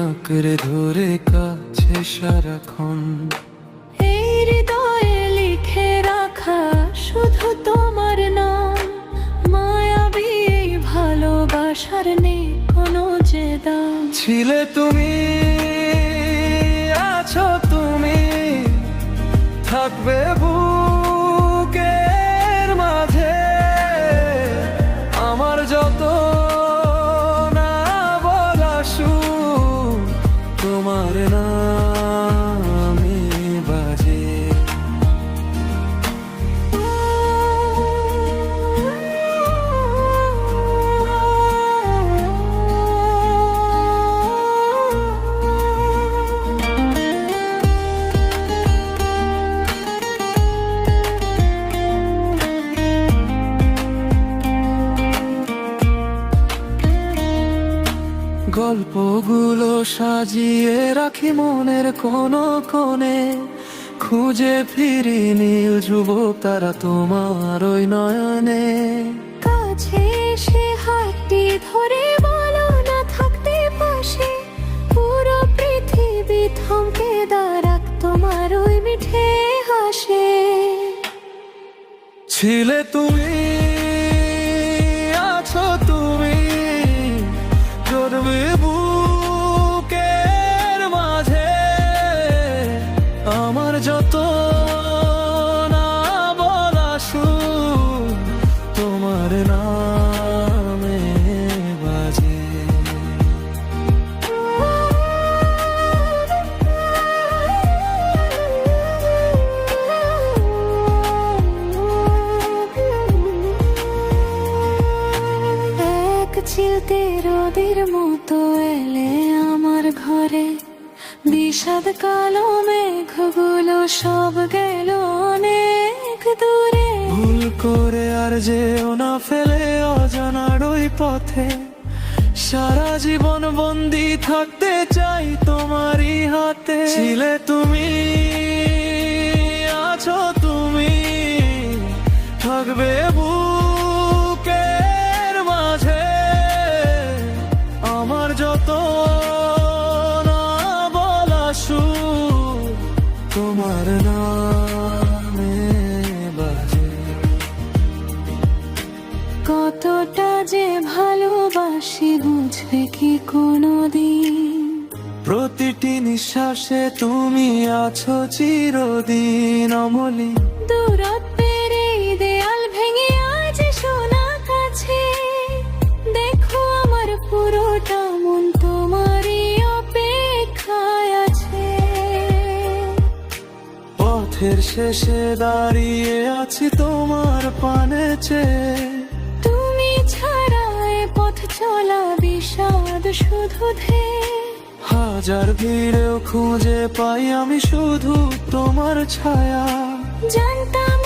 আঁকড়ে ধরে কাছে সারাক্ষণ। এই হৃদয়ে লিখে রাখা শুধু তোমার নাম, মায়াবী এই ভালোবাসার নেই কোনো যে দাম। ছিলে তুমি, আছো তুমি, থাকবে বুকের মাঝে। আমার যত না বলা সুর তোমার নামে বাজে। গল্পগুলো সাজিয়ে রাখি মনের কোনো কোণে, খুঁজে ফিরি নীল যুবক তারা তোমার ওই নয়নে। কাছে এসে হাতটি ধরে বলো না থাকতে পাশে, পুরো পৃথিবী থমকে দাঁড়াক তোমার ওই মিঠে হাসে। ছিলে তুমি, আছো তুমি, চলবে বুকের মাঝে। আমার যত না বলা সুর তোমার নামে বাজে। এক চিলতে রোদের মতো এলে আমার ঘরে, বিষাদ কালো মেঘগুলো সব গেল অনেক দূরে। ভুল করে আর যেও না ফেলে অজানার ওই পথে, সারা জীবন বন্দি থাকতে চাই তোমারই হাতে। ছিলে তুমি, আছো তুমি, থাকবে বুকের মাঝে। আমার যত না বলা সুর তোমার নামে বাজে। কতটা যে ভালোবাসি বুঝবে কি কোনোদিন, প্রতিটি নিঃশ্বাসে তুমি আছো চিরদিন অমলিন। দূরত্বের এই দেয়াল ভেঙে আজ শোনা কাছে, দেখো আমার পুরোটা মন তোমারই অপেক্ষায় আছে। পথের শেষে দাঁড়িয়ে আছি তোমার পানে চেয়ে, তুমি ছাড়া এ পথ চলা বিষাদ শুধু ধে। হাজার ভিড়েও খুঁজে পাই আমি শুধু তোমার ছায়া। জানতাম